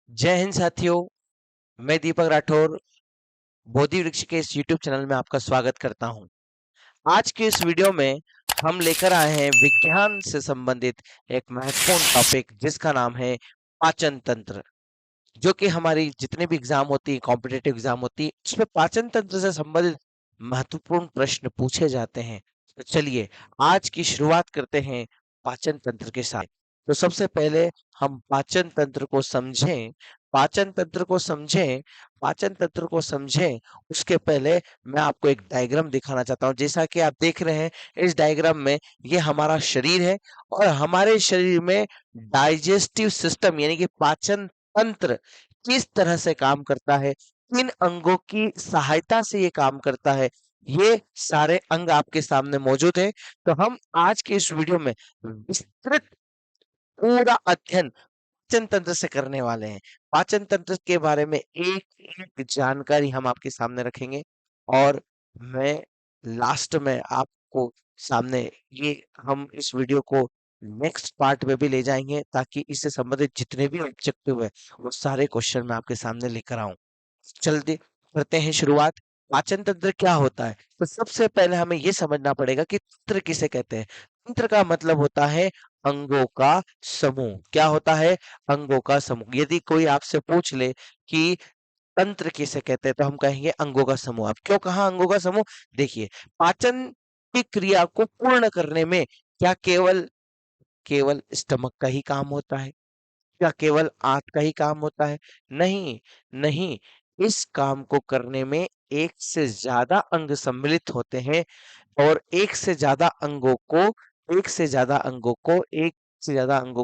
जय हिंद साथियों। मैं दीपक राठौर बोधि वृक्ष के इस यूट्यूब चैनल में आपका स्वागत करता हूं। आज के इस वीडियो में हम लेकर आए हैं विज्ञान से संबंधित एक महत्वपूर्ण टॉपिक जिसका नाम है पाचन तंत्र। जो कि हमारी जितने भी एग्जाम होती है, कॉम्पिटिटिव एग्जाम होती है, उसमें पाचन तंत्र से संबंधित महत्वपूर्ण प्रश्न पूछे जाते हैं। तो चलिए आज की शुरुआत करते हैं पाचन तंत्र के साथ। तो सबसे पहले हम पाचन तंत्र को समझें। पाचन तंत्र को समझें पाचन तंत्र को समझें उसके पहले मैं आपको एक डायग्राम दिखाना चाहता हूं। जैसा कि आप देख रहे हैं, इस डायग्राम में ये हमारा शरीर है और हमारे शरीर में डाइजेस्टिव सिस्टम यानी कि पाचन तंत्र किस तरह से काम करता है, किन अंगों की सहायता से ये काम करता है, ये सारे अंग आपके सामने मौजूद है। तो हम आज के इस वीडियो में विस्तृत पूरा अध्ययन पाचन तंत्र से करने वाले हैं। पाचन तंत्र के बारे में एक एक जानकारी हम आपके सामने रखेंगे और मैं लास्ट में आपको सामने ये हम इस वीडियो को नेक्स्ट पार्ट में भी ले जाएंगे ताकि इससे संबंधित जितने भी ऑब्जेक्टिव है वो सारे क्वेश्चन मैं आपके सामने लेकर आऊं। जल्दी करते हैं शुरुआत। पाचन तंत्र क्या होता है? तो सबसे पहले हमें ये समझना पड़ेगा कि तंत्र किसे कहते हैं। तंत्र का मतलब होता है अंगों का समूह। क्या होता है? अंगों का समूह। यदि कोई आपसे पूछ ले कि तंत्र किसे कहते हैं तो हम कहेंगे अंगों का समूह। अब क्यों कहा अंगों का समूह? देखिए, पाचन की क्रिया को पूर्ण करने में क्या केवल केवल स्टमक का ही काम होता है? क्या केवल आंत का ही काम होता है? नहीं, नहीं। इस काम को करने में एक से ज्यादा अंग सम्मिलित होते हैं और एक से ज्यादा अंगों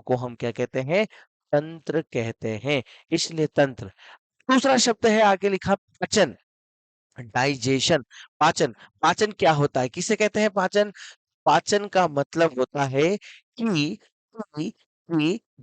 को हम क्या कहते हैं? तंत्र कहते हैं। इसलिए तंत्र। दूसरा शब्द है आगे लिखा पाचन, डाइजेशन। पाचन, पाचन क्या होता है? किसे कहते हैं पाचन? पाचन का मतलब होता है कि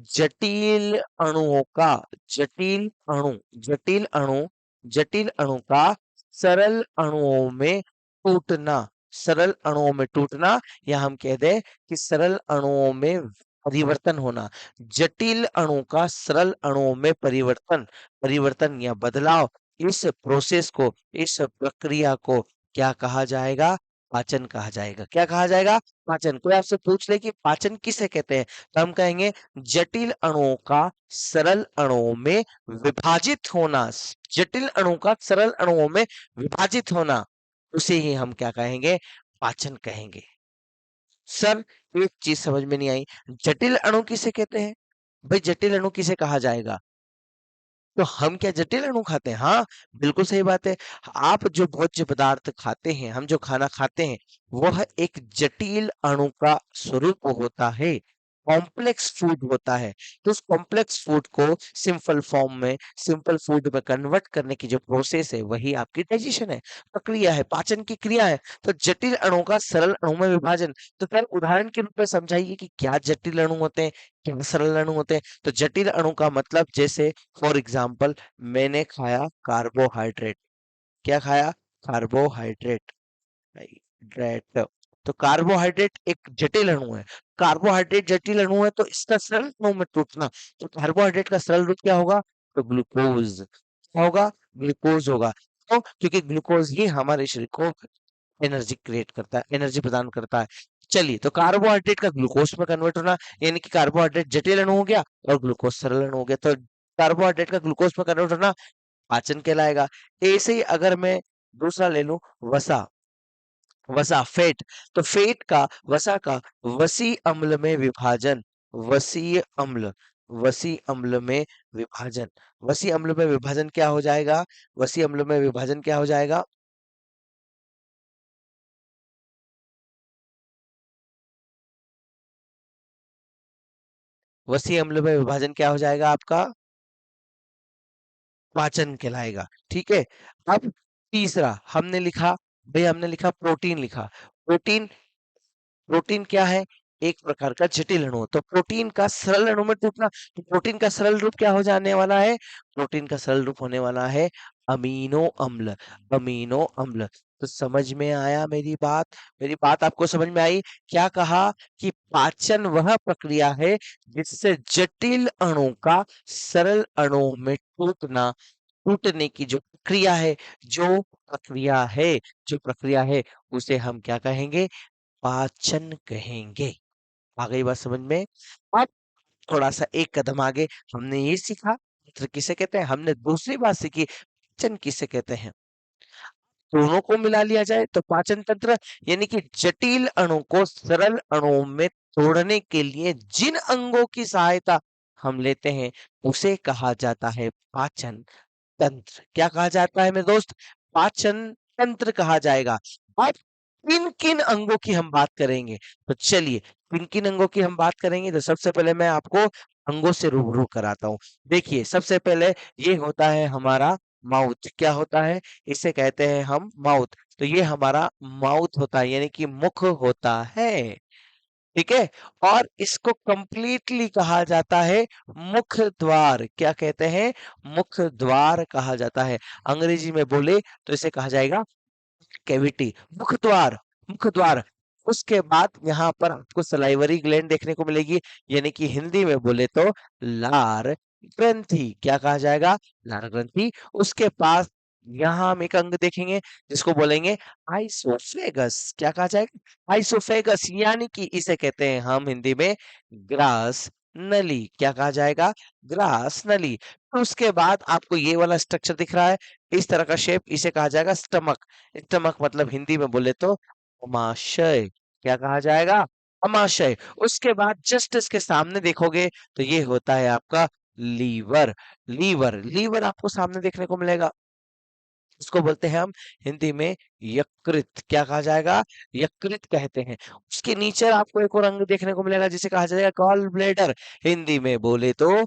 जटिल अणुओं का जटिल अणु जटिल अणु जटिल अणु का सरल अणुओं में टूटना। सरल अणुओं में टूटना या हम कह दें कि सरल अणुओं में परिवर्तन होना। जटिल अणु का सरल अणुओं में परिवर्तन परिवर्तन या बदलाव, इस प्रोसेस को, इस प्रक्रिया को क्या कहा जाएगा? पाचन कहा जाएगा। क्या कहा जाएगा? पाचन। कोई आपसे पूछ ले कि पाचन किसे कहते हैं तो हम कहेंगे जटिल अणुओं का सरल अणुओं में विभाजित होना। जटिल अणु का सरल अणुओं में विभाजित होना, उसे ही हम क्या कहेंगे? पाचन कहेंगे। सर, एक चीज समझ में नहीं आई, जटिल अणु किसे कहते हैं? भाई जटिल अणु किसे कहा जाएगा? तो हम क्या जटिल अणु खाते हैं? हाँ, बिल्कुल सही बात है। आप जो भोज्य पदार्थ खाते हैं, हम जो खाना खाते हैं, वह एक जटिल अणु का स्वरूप होता है, कॉम्प्लेक्स फूड होता है। तो उस कॉम्प्लेक्स फूड को सिंपल फूड में कन्वर्ट करने की जो प्रोसेस है वही आपकी डाइजेशन है, प्रक्रिया है, पाचन की क्रिया है। तो जटिल अणु का सरल अणु में विभाजन। तो फिर उदाहरण के रूप में समझाइए कि क्या जटिल अणु होते हैं, क्या सरल अणु होते हैं। तो जटिल अणु का मतलब, जैसे फॉर एग्जाम्पल मैंने खाया कार्बोहाइड्रेट। क्या खाया? कार्बोहाइड्रेट। हाइड्रेट। तो कार्बोहाइड्रेट एक जटिल अणु है। कार्बोहाइड्रेट जटिल अणु है तो इसका सरल अणु में टूटना। तो कार्बोहाइड्रेट का सरल रूप क्या होगा? तो ग्लूकोज। क्या होगा? ग्लूकोज होगा। क्यों? क्योंकि ग्लूकोज ही हमारे शरीर को एनर्जी क्रिएट करता है, एनर्जी प्रदान करता है। चलिए, तो कार्बोहाइड्रेट का ग्लूकोज में कन्वर्ट होना, यानी कि कार्बोहाइड्रेट जटिल अणु हो गया और ग्लूकोज सरल अणु हो गया। तो कार्बोहाइड्रेट का ग्लूकोज में कन्वर्ट होना पाचन कहलाएगा। ऐसे ही अगर मैं दूसरा ले लूं, वसा। वसा, फैट। तो फैट का, वसा का वसी अम्ल में विभाजन। वसीय अम्ल वसी अम्ल में विभाजन। वसी अम्ल में विभाजन क्या हो जाएगा? वसी अम्ल में विभाजन क्या हो जाएगा? वसी अम्ल में विभाजन क्या हो जाएगा आपका? पाचन कहलाएगा। ठीक है। अब तीसरा हमने लिखा प्रोटीन लिखा। प्रोटीन, प्रोटीन क्या है? एक प्रकार का जटिल अणु। तो प्रोटीन का सरल अणु में टूटना। तो प्रोटीन का सरल रूप क्या हो जाने वाला है? प्रोटीन का सरल रूप होने वाला है अमीनो अम्ल, अमीनो अम्ल। तो समझ में आया मेरी बात आपको समझ में आई? क्या कहा कि पाचन वह प्रक्रिया है जिससे जटिल अणु का सरल अणुओं में टूटने की जो प्रक्रिया है उसे हम क्या कहेंगे? पाचन कहेंगे। आ गई बात समझ में? अब थोड़ा सा एक कदम आगे हमने ये सीखा तंत्र किसे कहते हैं, हमने दूसरी बात सीखी पाचन किसे कहते हैं। दोनों को मिला लिया जाए तो पाचन तंत्र यानी कि जटिल अणु को सरल अणुओं में तोड़ने के लिए जिन अंगों की सहायता हम लेते हैं उसे कहा जाता है पाचन तंत्र। क्या कहा जाता है मेरे दोस्त? पाचन तंत्र कहा जाएगा। अब किन किन अंगों की हम बात करेंगे? तो चलिए किन किन अंगों की हम बात करेंगे, तो सबसे पहले मैं आपको अंगों से रूबरू कराता हूँ। देखिए सबसे पहले ये होता है हमारा माउथ। क्या होता है? इसे कहते हैं हम माउथ। तो ये हमारा माउथ होता है यानी कि मुख होता है। ठीक है। और इसको कंप्लीटली कहा जाता है मुख द्वार। क्या कहते हैं? मुख द्वार कहा जाता है। अंग्रेजी में बोले तो इसे कहा जाएगा कैविटी, मुख द्वार, मुख द्वार। उसके बाद यहाँ पर आपको सलाइवरी ग्लैंड देखने को मिलेगी यानी कि हिंदी में बोले तो लार ग्रंथि। क्या कहा जाएगा? लार ग्रंथि। उसके पास यहाँ हम एक अंग देखेंगे जिसको बोलेंगे आइसोफेगस। क्या कहा जाएगा? आइसोफेगस यानी कि इसे कहते हैं हम हिंदी में ग्रास नली। क्या कहा जाएगा? ग्रास नली। तो उसके बाद आपको ये वाला स्ट्रक्चर दिख रहा है, इस तरह का शेप, इसे कहा जाएगा स्टमक। स्टमक मतलब हिंदी में बोले तो अमाशय। क्या कहा जाएगा? अमाशय। उसके बाद जस्ट इसके सामने देखोगे तो ये होता है आपका लीवर। लीवर आपको सामने देखने को मिलेगा, इसको बोलते हैं हम हिंदी में यकृत। क्या कहा जाएगा? यकृत कहते हैं। उसके नीचे आपको एक और अंग देखने को मिलेगा जिसे कहा जाएगा गॉल ब्लैडर, हिंदी में बोले तो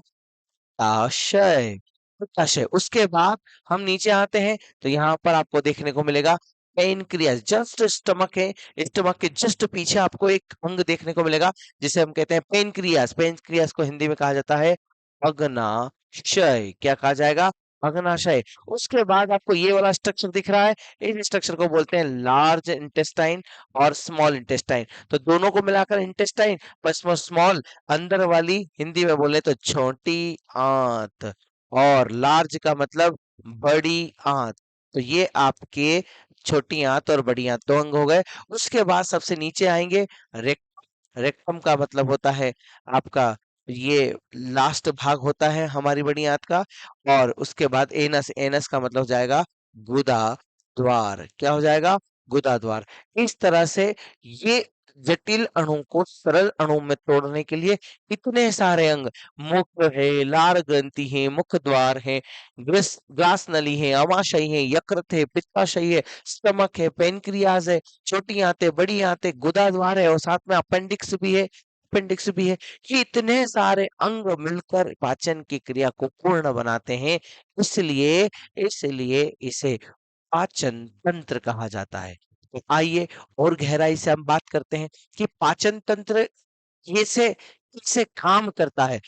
आशय, पित्ताशय। उसके बाद हम नीचे आते हैं तो यहाँ पर आपको देखने को मिलेगा पेनक्रियास। जस्ट स्टमक है, स्टमक के जस्ट पीछे आपको एक अंग देखने को मिलेगा जिसे हम कहते हैं पेनक्रियास। पेनक्रियास को हिंदी में कहा जाता है अग्नाशय। क्या कहा जाएगा? अग्नाशय। उसके बाद आपको ये वाला स्ट्रक्चर दिख रहा है, इस स्ट्रक्चर को बोलते हैं लार्ज इंटेस्टाइन और स्मॉल इंटेस्टाइन। तो दोनों को मिलाकर इंटेस्टाइन प्लस स्मॉल, अंदर वाली हिंदी में बोले तो छोटी आंत, और लार्ज का मतलब बड़ी आंत। तो ये आपके छोटी आंत और बड़ी आंत दो अंग हो गए। उसके बाद सबसे नीचे आएंगे रेक्टम का मतलब होता है आपका ये लास्ट भाग होता है हमारी बड़ी आंत का। और उसके बाद एनस, एनस का मतलब हो जाएगा गुदा द्वार। क्या हो जाएगा? गुदा द्वार। इस तरह से ये जटिल अणु को सरल अणु में तोड़ने के लिए इतने सारे अंग, मुख है, लार ग्रंथि है, मुख द्वार है, ग्रास नली है, अमाशय है, यकृत है, पित्ताशय है, स्टमक है, पेनक्रियाज है, छोटी आंतें, बड़ी आंतें, गुदा द्वार है और साथ में अपेंडिक्स भी है, अपेंडिक्स भी है। ये इतने सारे अंग मिलकर पाचन की क्रिया को पूर्ण बनाते हैं। इसलिए इसलिए इसे पाचन तंत्र कहा जाता है। तो आइए और गहराई से हम बात करते हैं कि पाचन तंत्र कैसे कैसे काम करता है।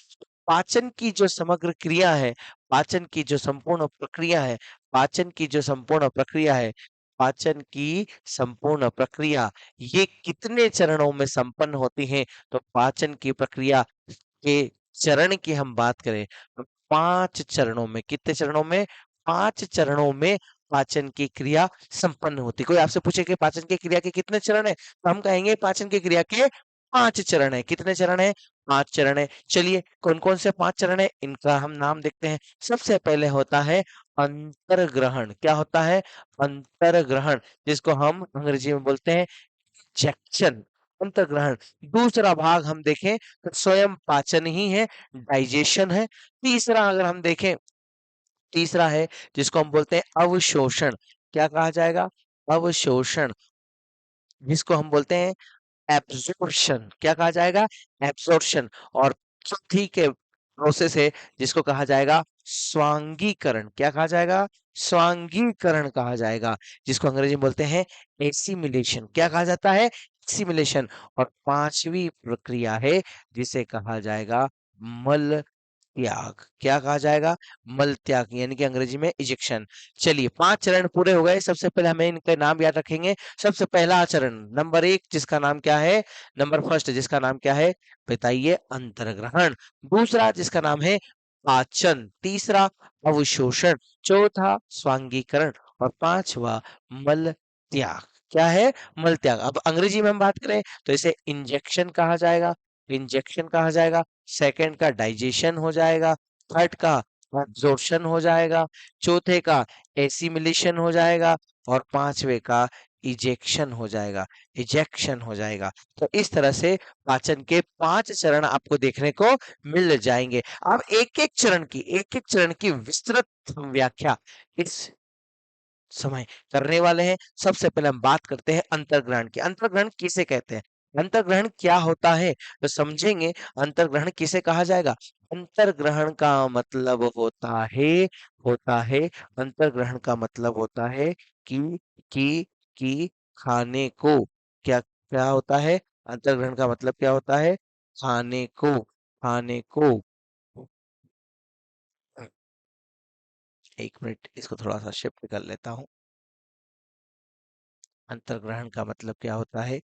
पाचन की जो समग्र क्रिया है, पाचन की जो संपूर्ण प्रक्रिया है, पाचन की जो संपूर्ण प्रक्रिया है, पाचन की संपूर्ण प्रक्रिया ये कितने चरणों में संपन्न होती है? तो पाचन की प्रक्रिया के चरण की हम बात करें तो 5 चरणों में, कितने चरणों में? 5 चरणों में पाचन की क्रिया संपन्न होती है। कोई आपसे पूछे कि पाचन की क्रिया के कितने चरण है? तो हम कहेंगे पाचन की क्रिया के 5 चरण है। कितने चरण है? 5 चरण है। चलिए कौन-कौन से 5 चरण है इनका हम नाम देखते हैं। सबसे पहले होता है अंतर्ग्रहण। क्या होता है? अंतर्ग्रहण, जिसको हम अंग्रेजी में बोलते हैं इजेक्शन, अंतर्ग्रहण। दूसरा भाग हम देखें तो स्वयं पाचन ही है, डाइजेशन है। तीसरा अगर हम देखें, तीसरा है जिसको हम बोलते हैं अवशोषण। क्या कहा जाएगा? अवशोषण, जिसको हम बोलते हैं एब्जॉर्प्शन। क्या कहा जाएगा? एब्जॉर्प्शन। और चौथी के प्रोसेस है जिसको कहा जाएगा स्वांगीकरण। क्या कहा जाएगा? स्वांगीकरण कहा जाएगा, जिसको अंग्रेजी में बोलते हैं एसिमिलेशन। क्या कहा जाता है? एसिमिलेशन। और पांचवी प्रक्रिया है जिसे कहा जाएगा मल त्याग। क्या कहा जाएगा? मल त्याग, यानी कि अंग्रेजी में इजेक्शन। चलिए 5 चरण पूरे हो गए। सबसे पहले हमें इनके नाम याद रखेंगे। सबसे पहला चरण नंबर 1 जिसका नाम क्या है? नंबर फर्स्ट जिसका नाम क्या है? बताइए, अंतर्ग्रहण। दूसरा जिसका नाम है पाचन। तीसरा अवशोषण। चौथा स्वांगीकरण। और पांचवा मल त्याग। क्या है? मल त्याग। अब अंग्रेजी में हम बात करें तो इसे इंजेक्शन कहा जाएगा, इंजेक्शन कहा जाएगा। सेकंड का डाइजेशन हो जाएगा। थर्ड का एब्जॉर्प्शन हो जाएगा। चौथे का एसिमिलेशन हो जाएगा। और पांचवे का इजेक्शन हो जाएगा, इजेक्शन हो जाएगा। तो इस तरह से पाचन के 5 चरण आपको देखने को मिल जाएंगे। अब एक एक चरण की विस्तृत व्याख्या इस समय करने वाले हैं। सबसे पहले हम बात करते हैं अंतर्ग्रहण की। अंतर्ग्रहण किसे कहते हैं? अंतर्ग्रहण क्या होता है तो समझेंगे। अंतर्ग्रहण किसे कहा जाएगा? अंतर्ग्रहण का मतलब होता है अंतर्ग्रहण का मतलब होता है कि कि खाने को, क्या क्या होता है? अंतर्ग्रहण का मतलब क्या होता है? खाने को। एक मिनट, इसको थोड़ा सा शिफ्ट कर लेता हूँ। अंतर्ग्रहण का मतलब क्या होता है?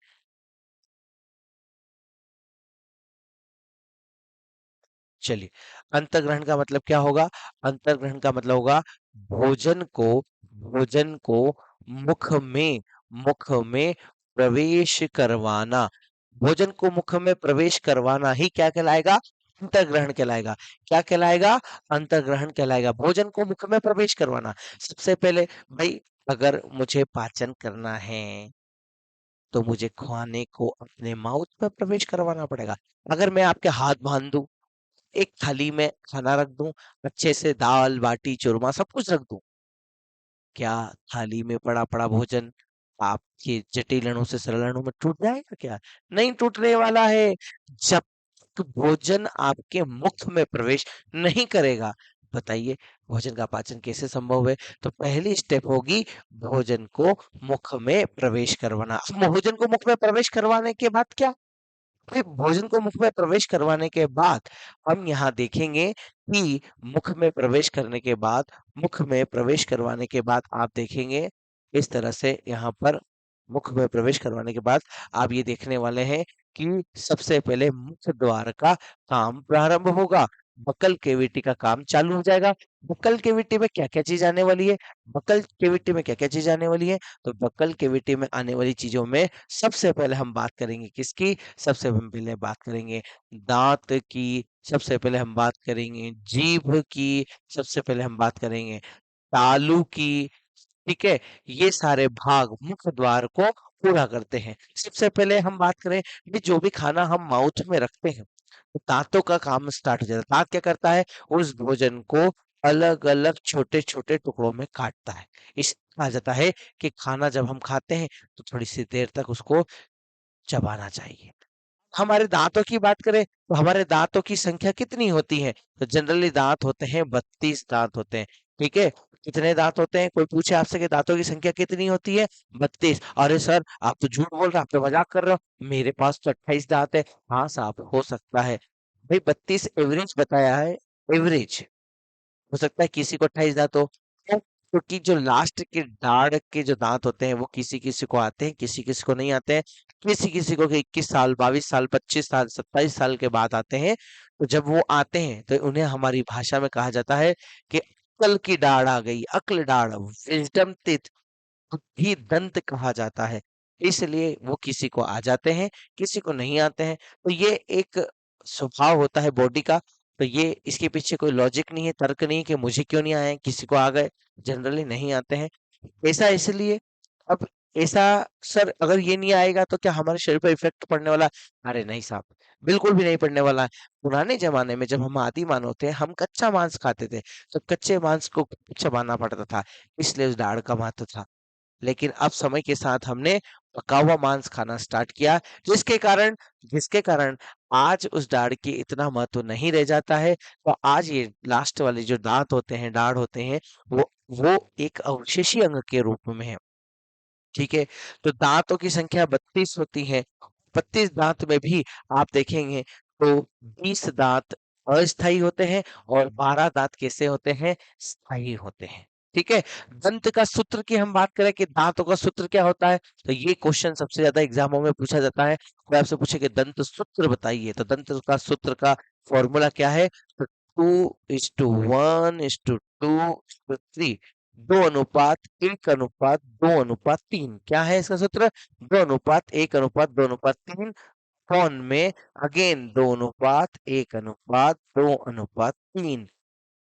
चलिए, अंतर्ग्रहण का मतलब क्या होगा? अंतर्ग्रहण का मतलब होगा भोजन को मुख में प्रवेश करवाना। भोजन को मुख में प्रवेश करवाना ही क्या कहलाएगा? अंतर्ग्रहण कहलाएगा। क्या कहलाएगा? अंतर्ग्रहण कहलाएगा। भोजन को मुख में प्रवेश करवाना। सबसे पहले भाई, अगर मुझे पाचन करना है तो मुझे खाने को अपने माउथ में प्रवेश करवाना पड़ेगा। अगर मैं आपके हाथ बांध दूं, एक थाली में खाना रख दूं, अच्छे से दाल बाटी चूरमा सब कुछ रख दूं, क्या थाली में पड़ा पड़ा भोजन आपके जटिल अणु से सरल अणु में टूट जाएगा? क्या नहीं टूटने वाला है। जब तक भोजन आपके मुख में प्रवेश नहीं करेगा, बताइए भोजन का पाचन कैसे संभव है? तो पहली स्टेप होगी भोजन को मुख में प्रवेश करवाना। भोजन को मुख में प्रवेश करवाने के बाद क्या? फिर भोजन को मुख में प्रवेश करवाने के बाद हम यहाँ देखेंगे कि मुख में प्रवेश करवाने के बाद आप देखेंगे इस तरह से यहाँ पर मुख में प्रवेश करवाने के बाद आप ये देखने वाले हैं कि सबसे पहले मुख द्वार का काम प्रारंभ होगा। बकल केविटी का काम चालू हो जाएगा। बकल केविटी में क्या क्या चीज आने वाली है? बकल केविटी में क्या क्या चीज आने वाली है? तो बकल केविटी में आने वाली चीजों में सबसे पहले हम बात करेंगे किसकी? सबसे हम पहले बात करेंगे दांत की। सबसे पहले हम बात करेंगे जीभ की। सबसे पहले हम बात करेंगे तालू की। ठीक है, ये सारे भाग मुख द्वार को पूरा करते हैं। सबसे पहले हम बात करें कि जो भी खाना हम माउथ में रखते हैं तो दांतों का काम स्टार्ट हो जाता है। दांत क्या करता है? उस भोजन को अलग अलग छोटे छोटे टुकड़ों में काटता है। इस कहा जाता है कि खाना जब हम खाते हैं तो थोड़ी सी देर तक उसको चबाना चाहिए। हमारे दांतों की बात करें तो हमारे दांतों की संख्या कितनी होती है? तो जनरली दांत होते हैं 32 दांत होते हैं। ठीक है, कितने दांत होते हैं? कोई पूछे आपसे कि दांतों की संख्या कितनी होती है? 32। अरे सर आप तो झूठ बोल रहे हैं, आप तो मजाक कर रहे हो, मेरे पास तो 28 दांत है। हाँ साहब, हो सकता है भाई, 32 एवरेज बताया है, एवरेज। हो सकता है किसी को 28 दांत हो। क्यों? क्योंकि जो लास्ट के दाढ़ के जो दांत होते हैं वो किसी किसी को आते हैं, किसी किसी को नहीं आते हैं। किसी किसी को 21 साल 22 साल 25 साल 27 साल के बाद आते हैं। तो जब वो आते हैं तो उन्हें हमारी भाषा में कहा जाता है कि अक्ल की दाढ़ आ गई, अक्ल दाढ़, विजडम टीथ, बुद्धि दंत कहा जाता है। इसलिए वो किसी को आ जाते हैं, किसी को नहीं आते हैं। तो ये एक स्वभाव होता है बॉडी का। तो ये इसके पीछे कोई लॉजिक नहीं है, तर्क नहीं है कि मुझे क्यों नहीं आए, किसी को आ गए। जनरली नहीं आते हैं। ऐसा इसलिए। अब ऐसा, सर अगर ये नहीं आएगा तो क्या हमारे शरीर पर इफेक्ट पड़ने वाला है? अरे नहीं साहब, बिल्कुल भी नहीं पड़ने वाला है। पुराने जमाने में जब हम आदि मानव थे, हम कच्चा मांस खाते थे, तो कच्चे मांस को चबाना पड़ता था, इसलिए उस दाढ़ का महत्व था। लेकिन अब समय के साथ हमने पका हुआ मांस खाना स्टार्ट किया, जिसके कारण आज उस दाढ़ की इतना महत्व नहीं रह जाता है। तो आज ये लास्ट वाले जो दांत होते हैं, दाढ़ होते हैं, वो एक अवशेषी अंग के रूप में है। ठीक है, तो दांतों की संख्या 32 होती है। 32 दांत में भी आप देखेंगे तो 20 दांत अस्थाई होते हैं और 12 दांत कैसे होते हैं? स्थायी होते हैं। ठीक है। दंत का सूत्र की हम बात करें कि दांतों का सूत्र क्या होता है, तो ये क्वेश्चन सबसे ज्यादा एग्जामों में पूछा जाता है। कोई आपसे पूछे कि दंत सूत्र बताइए, तो दंत का सूत्र का फॉर्मूला क्या है? तो 2:1:2:3, 2:1:2:3। क्या है इसका सूत्र? 2:1:2:3। कौन में? अगेन 2:1:2:3।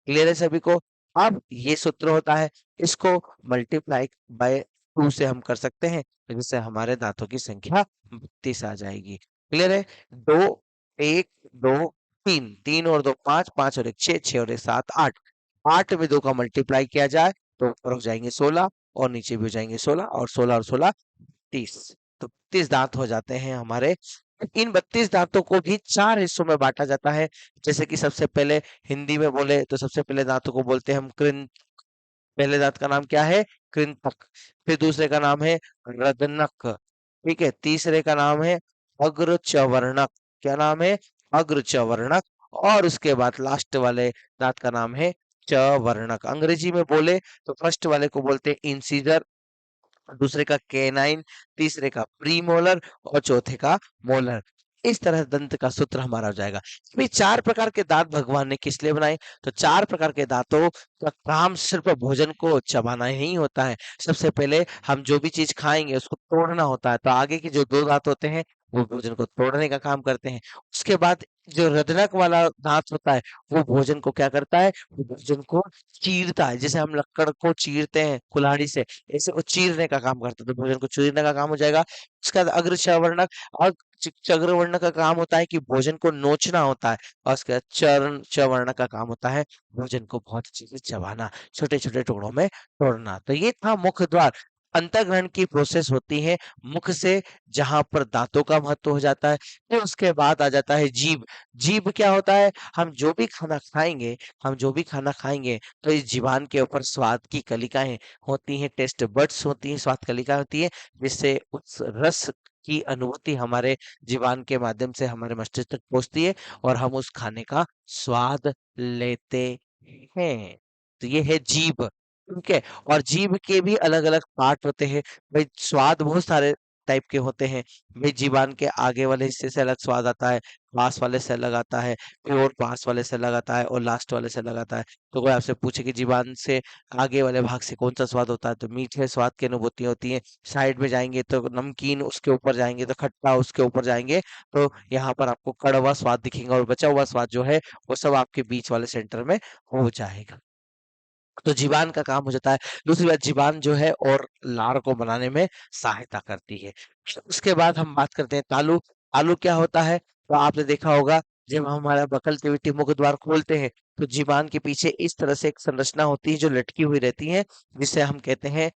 क्लियर है सभी को? अब ये सूत्र होता है, इसको मल्टीप्लाई बाय 2 से हम कर सकते हैं, तो जिससे हमारे दांतों की संख्या 32 आ जाएगी। क्लियर है? 2 1 2 3, 3 और 2 5, 5 और 1 6, 6 और 1 7 8। 8 में 2 का मल्टीप्लाई किया जाए तो ऊपर हो जाएंगे 16 और नीचे भी हो जाएंगे 16, और 16 और 16 30। तो 32 दांत हो जाते हैं हमारे। इन 32 दांतों को भी 4 हिस्सों में बांटा जाता है। जैसे कि सबसे पहले हिंदी में बोले तो सबसे पहले दांतों को बोलते हैं हम कृंत। पहले दांत का नाम क्या है? कृंतक। फिर दूसरे का नाम है रदनक। ठीक है। तीसरे का नाम है अग्रचवर्णक। क्या नाम है? अग्रचवर्णक। और उसके बाद लास्ट वाले दांत का नाम है चवर्णक। अंग्रेजी में बोले तो फर्स्ट वाले को बोलते हैं इंसीजर, दूसरे का कैनाइन, तीसरे का प्रीमोलर और चौथे का मोलर। इस तरह दंत का सूत्र हमारा हो जाएगा। ये 4 प्रकार के दांत भगवान ने किस लिए बनाए? तो 4 प्रकार के दांतों का काम सिर्फ भोजन को चबाना ही नहीं होता है। सबसे पहले हम जो भी चीज खाएंगे उसको तोड़ना होता है, तो आगे के जो 2 दांत होते हैं वो भोजन को तोड़ने का काम करते हैं। उसके बाद जो रदनक वाला दांत होता है वो भोजन को क्या करता है? वो भोजन को चीरता है। जैसे हम लक्कड़ को चीरते हैं कुल्हाड़ी से, ऐसे वो चीरने का काम करता है, तो भोजन को चीरने का काम हो जाएगा। उसके बाद अग्रचवर्णक, चग्रवर्ण का काम होता है कि भोजन को नोचना होता है। और उसके बाद चरण चवर्ण का काम होता है भोजन को बहुत अच्छे से चबाना, छोटे छोटे टुकड़ों में तोड़ना। तो ये था मुख द्वार। अंतर्ग्रहण की प्रोसेस होती है मुख से, जहां पर दांतों का महत्व हो जाता है। फिर उसके बाद आ जाता है जीभ। जीभ क्या होता है? हम जो भी खाना खाएंगे तो इस जीभान के ऊपर स्वाद की कलिकाएं होती हैं, टेस्ट बड्स होती हैं, स्वाद कलिका होती है, जिससे उस रस की अनुभूति हमारे जीभान के माध्यम से हमारे मस्तिष्क तक पहुंचती है और हम उस खाने का स्वाद लेते हैं। तो ये है जीभ। ठीक है। और जीभ के भी अलग अलग पार्ट होते हैं। भाई स्वाद बहुत सारे टाइप के होते हैं। भाई जीभान के आगे वाले हिस्से से अलग स्वाद आता है, पास वाले से अलग आता है, फिर और पास वाले से अलग आता है और लास्ट वाले से अलग आता है। तो कोई आपसे पूछे कि जीभान से आगे वाले भाग से कौन सा स्वाद होता है, तो मीठे स्वाद की अनुभूति होती है। साइड में जाएंगे तो नमकीन, उसके ऊपर जाएंगे तो खट्टा, उसके ऊपर जाएंगे तो यहाँ पर आपको कड़वा स्वाद दिखेगा, और बचा हुआ स्वाद जो है वो सब आपके बीच वाले सेंटर में हो जाएगा। तो जीवान का काम हो जाता है। दूसरी बात, जीवान जो है और लार को बनाने में सहायता करती है। उसके बाद हम बात करते हैं तालु। तालु क्या होता है? तो आपने देखा होगा, जब हम हमारा बकल कैविटी मुख द्वार खोलते हैं तो जीवान के पीछे इस तरह से एक संरचना होती है जो लटकी हुई रहती है, जिसे हम कहते हैं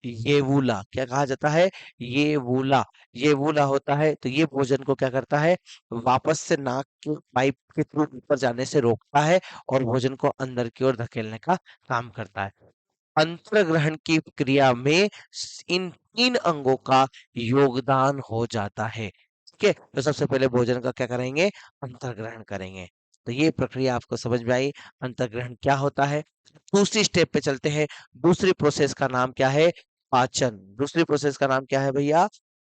येवुला। क्या कहा जाता है? येवुला। येवुला होता है, तो ये भोजन को क्या करता है? वापस से नाक के पाइप के थ्रू ऊपर जाने से रोकता है और भोजन को अंदर की ओर धकेलने का काम करता है। अंतर्ग्रहण की क्रिया में इन 3 अंगों का योगदान हो जाता है। ठीक है। तो सबसे पहले भोजन का क्या करेंगे? अंतर्ग्रहण करेंगे। तो ये प्रक्रिया आपको समझ में आई, अंतर्ग्रहण क्या होता है। दूसरी स्टेप पे चलते हैं। दूसरी प्रोसेस का नाम क्या है? पाचन। दूसरी प्रोसेस का नाम क्या है भैया?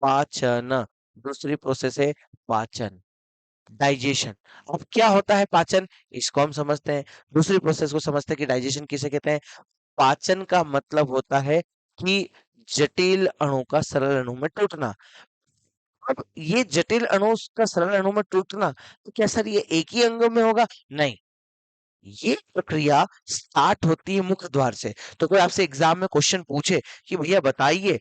पाचन। दूसरी प्रोसेस है पाचन, डाइजेशन। अब क्या होता है पाचन, इसको हम समझते हैं। दूसरी प्रोसेस को समझते हैं कि डाइजेशन किसे कहते हैं। पाचन का मतलब होता है कि जटिल अणु का सरल अणु में टूटना। अब ये जटिल अणु का सरल अणु में टूटना, तो क्या सर ये एक ही अंग में होगा? नहीं, ये प्रक्रिया स्टार्ट होती है मुख द्वार से। तो कोई आपसे एग्जाम में क्वेश्चन पूछे कि भैया बताइए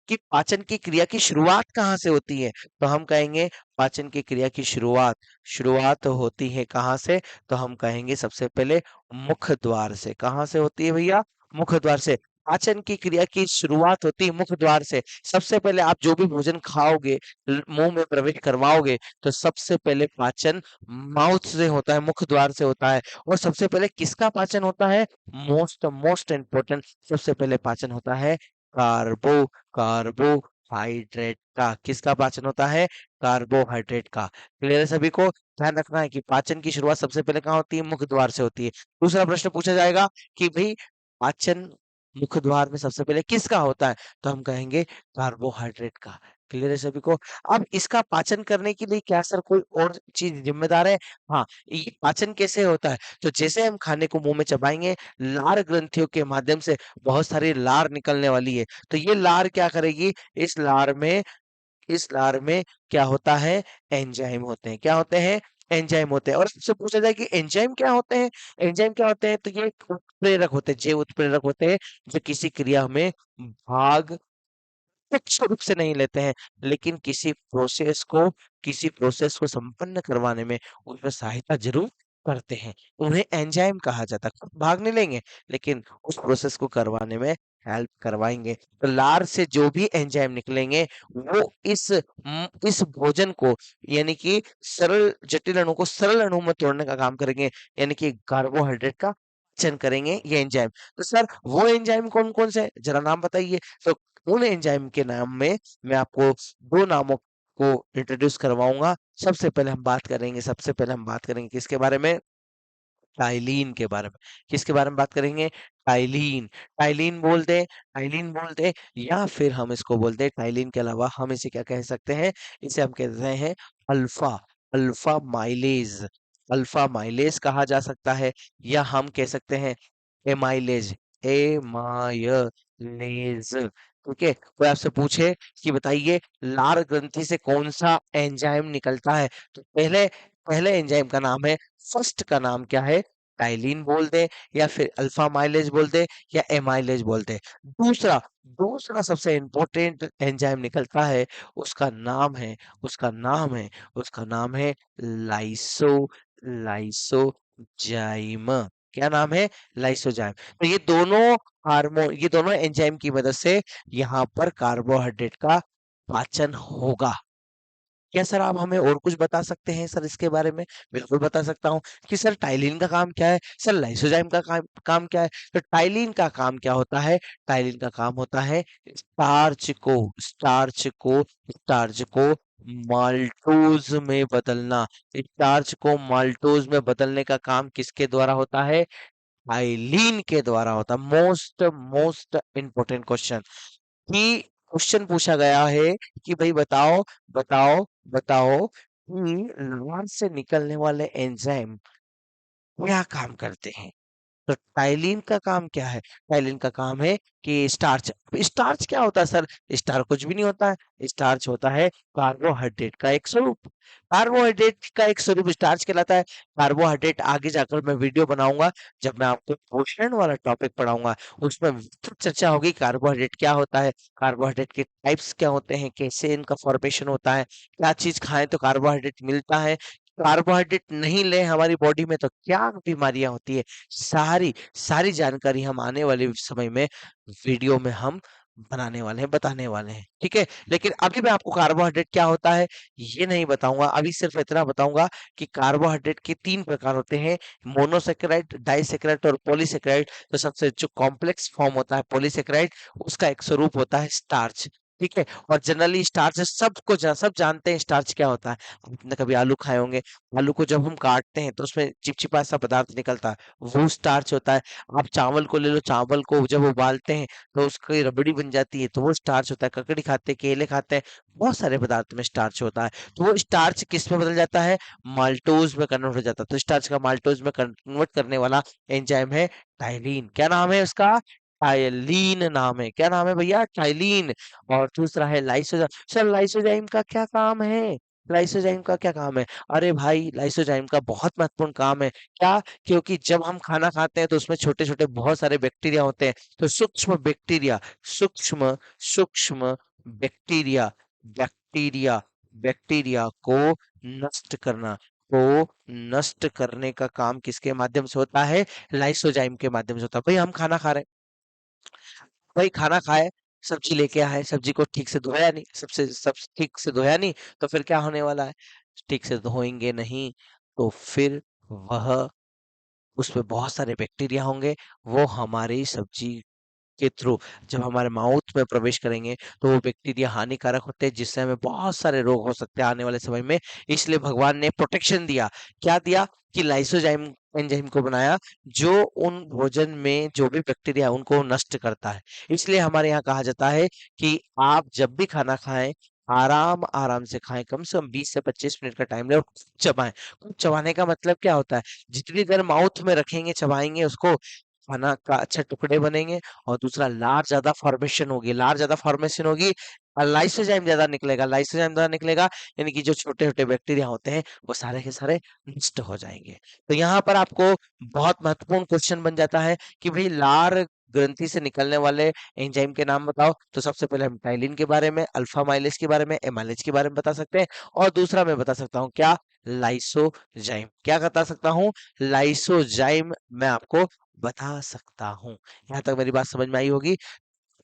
कि पाचन की क्रिया की शुरुआत कहाँ से होती है, तो हम कहेंगे पाचन की क्रिया की शुरुआत होती है कहाँ से? तो हम कहेंगे सबसे पहले मुख द्वार से। कहाँ से होती है भैया? मुख द्वार से। पाचन की क्रिया की शुरुआत होती है मुख द्वार से। सबसे पहले आप जो भी भोजन खाओगे, मुंह में प्रवेश करवाओगे, तो सबसे पहले पाचन माउथ से होता है, मुख द्वार से होता है। और सबसे पहले किसका पाचन होता है? मोस्ट मोस्ट इम्पोर्टेंट, सबसे पहले पाचन होता है कार्बो कार्बोहाइड्रेट का। किसका पाचन होता है? कार्बोहाइड्रेट का। क्लियर है सभी को? ध्यान रखना है कि पाचन की शुरुआत सबसे पहले कहाँ होती है? मुख द्वार से होती है। दूसरा प्रश्न पूछा जाएगा कि भाई पाचन मुख द्वार में सबसे पहले किसका होता है? तो हम कहेंगे कार्बोहाइड्रेट का। क्लियर है सभी को? अब इसका पाचन करने के लिए क्या सर कोई और चीज जिम्मेदार है? हाँ, ये पाचन कैसे होता है? तो जैसे हम खाने को मुंह में चबाएंगे, लार ग्रंथियों के माध्यम से बहुत सारी लार निकलने वाली है। तो ये लार क्या करेगी? इस लार में क्या होता है? एंजाइम होते हैं। क्या होते हैं? एंजाइम होते हैं। और इससे पूछा जाए कि एंजाइम क्या होते हैं? एंजाइम क्या होते हैं? तो ये एक उत्प्रेरक होते हैं, जैव उत्प्रेरक होते हैं, जो किसी क्रिया में भाग प्रत्यक्ष रूप से नहीं लेते हैं, लेकिन किसी प्रोसेस को संपन्न करवाने में उसमें सहायता जरूर करते हैं। उन्हें एंजाइम कहा जाता है। खुद भाग नहीं लेंगे, लेकिन उस प्रोसेस को करवाने में हेल्प करवाएंगे। तो लार से जो भी एंजाइम निकलेंगे, वो इस भोजन को, यानी कि सरल जटिल अणु को सरल अणु में तोड़ने का काम करेंगे, यानी कि कार्बोहाइड्रेट का पाचन करेंगे ये एंजाइम। तो सर वो एंजाइम कौन कौन से हैं? जरा नाम बताइए। तो उन एंजाइम के नाम में मैं आपको दो नामों को इंट्रोड्यूस करवाऊंगा। सबसे पहले हम बात करेंगे किसके बारे में? टाइलीन के बारे में। किसके बारे में बात करेंगे? टाइलीन। टाइलीन बोलते हैं या फिर हम इसको बोलते हैं, टाइलीन के अलावा हम इसे क्या कह सकते हैं? इसे हम कहते हैं alpha alpha mileage. Alpha mileage कहा जा सकता है, या हम कह सकते हैं एमाइलेज। एमाइलेज। ठीक है? कोई आपसे पूछे कि बताइए लार ग्रंथि से कौन सा एंजाइम निकलता है, तो पहले पहले एंजाइम का नाम है, फर्स्ट का नाम क्या है? टाइलिन बोल दे, या फिर अल्फा माइलेज बोल दे, या एमाइलेज बोल दे। दूसरा दूसरा सबसे इंपॉर्टेंट एंजाइम निकलता है, उसका नाम है उसका नाम है उसका नाम है लाइसो लाइसोजाइम। क्या नाम है? लाइसोजाइम। तो ये दोनों एंजाइम की मदद से यहाँ पर कार्बोहाइड्रेट का पाचन होगा। क्या सर आप हमें और कुछ बता सकते हैं सर इसके बारे में? बिल्कुल बता सकता हूँ कि सर टाइलिन का काम क्या है, सर लाइसोजाइम का काम क्या है। तो टाइलिन का काम क्या होता है? टाइलिन का काम होता है स्टार्च को माल्टोज में बदलना। स्टार्च को माल्टोज में बदलने का काम किसके द्वारा होता है? टाइलिन के द्वारा होता है। मोस्ट मोस्ट इंपॉर्टेंट क्वेश्चन, कि क्वेश्चन पूछा गया है कि भाई बताओ बताओ बताओ कि लार से निकलने वाले एंजाइम क्या काम करते हैं? तो टाइलिन का काम क्या है? टाइलिन का काम है कि स्टार्च। स्टार्च क्या होता है सर? स्टार्च कुछ भी नहीं होता है। स्टार्च होता है कार्बोहाइड्रेट का एक स्वरूप। कार्बोहाइड्रेट का एक स्वरूप स्टार्च कहलाता है। कार्बोहाइड्रेट आगे जाकर मैं वीडियो बनाऊंगा, जब मैं आपको पोषण वाला टॉपिक पढ़ाऊंगा, उसमें विस्तृत चर्चा होगी कार्बोहाइड्रेट क्या होता है, कार्बोहाइड्रेट के टाइप्स क्या होते हैं, कैसे इनका फॉर्मेशन होता है, क्या चीज खाएं तो कार्बोहाइड्रेट मिलता है, कार्बोहाइड्रेट नहीं ले हमारी बॉडी में तो क्या बीमारियां होती है। सारी सारी जानकारी हम आने वाले समय में वीडियो में हम बनाने वाले हैं, बताने वाले हैं। ठीक है? लेकिन अभी मैं आपको कार्बोहाइड्रेट क्या होता है ये नहीं बताऊंगा। अभी सिर्फ इतना बताऊंगा कि कार्बोहाइड्रेट के 3 प्रकार होते हैं, मोनोसेकेराइड, डाइसेकेराइड और पॉलीसेकेराइड। तो सबसे जो कॉम्प्लेक्स फॉर्म होता है पॉलीसेकेराइड, उसका एक स्वरूप होता है स्टार्च। ठीक है? और जनरली स्टार्च सब जानते हैं स्टार्च क्या होता है। आपने कभी आलू खाए होंगे। आलू को जब हम काटते हैं तो उसमें चिपचिपा सा पदार्थ निकलता है, वो स्टार्च होता है। आप चावल को ले लो, चावल को जब उबालते हैं तो उसकी रबड़ी बन जाती है, तो वो स्टार्च होता है। ककड़ी खाते हैं, केले खाते हैं, बहुत सारे पदार्थ में स्टार्च होता है। तो वो स्टार्च किस में बदल जाता है? माल्टोज में कन्वर्ट हो जाता है। तो स्टार्च का माल्टोज में कन्वर्ट करने वाला एंजाइम है टाइलीन। क्या नाम है उसका? टाइलीन नाम है। क्या नाम है भैया? टाइलीन। और दूसरा है लाइसोजाइम। सर लाइसोजाइम का क्या काम है? लाइसोजाइम का क्या काम है? अरे भाई लाइसोजाइम का बहुत महत्वपूर्ण काम है। क्या? क्योंकि जब हम खाना खाते हैं तो उसमें छोटे छोटे बहुत सारे बैक्टीरिया होते हैं। तो सूक्ष्म सूक्ष्म बैक्टीरिया बैक्टीरिया बैक्टीरिया नष्ट करना को नष्ट करने का काम किसके माध्यम से होता है? लाइसोजाइम के माध्यम से होता है। भाई हम खाना खा रहे हैं, भाई खाना खाए, सब्जी लेके आए, सब्जी को ठीक से धोया नहीं, सब ठीक से धोया नहीं, तो फिर क्या होने वाला है? ठीक से धोएंगे नहीं तो फिर वह उसमें बहुत सारे बैक्टीरिया होंगे, वो हमारी सब्जी के थ्रू जब हमारे माउथ में प्रवेश करेंगे तो वो बैक्टीरिया हानिकारक होते हैं, जिससे हमें बहुत सारे रोग हो सकते हैं आने वाले समय में। इसलिए भगवान ने प्रोटेक्शन दिया। क्या दिया? कि लाइसोजाइम एंजाइम को बनाया, जो उन भोजन में जो भी बैक्टीरिया है उनको नष्ट करता है। इसलिए हमारे यहाँ कहा जाता है कि आप जब भी खाना खाएं, आराम आराम से खाएं, कम से कम 20 से 25 मिनट का टाइम लें और खूब चबाएं। खूब चबाने का मतलब क्या होता है? जितनी देर माउथ में रखेंगे, चबाएंगे उसको, खाना का अच्छा टुकड़े बनेंगे। और दूसरा, लार ज्यादा फॉर्मेशन होगी, लार ज्यादा फॉर्मेशन होगी और लाइसोजाइम ज्यादा निकलेगा, लाइसोजाइम ज्यादा निकलेगा, यानी कि जो छोटे छोटे बैक्टीरिया होते हैं वो सारे के सारे नष्ट हो जाएंगे। तो यहाँ पर आपको बहुत महत्वपूर्ण क्वेश्चन बन जाता है कि भाई लार ग्रंथि से निकलने वाले एंजाइम के नाम बताओ। तो सबसे पहले हम टाइलिन के बारे में, अल्फा माइलेज के बारे में, एमाइलेज के बारे में बता सकते हैं। और दूसरा मैं बता सकता हूँ क्या? लाइसोजाइम। क्या बता सकता हूँ? लाइसोजाइम मैं आपको बता सकता हूँ। यहाँ तक मेरी बात समझ में आई होगी।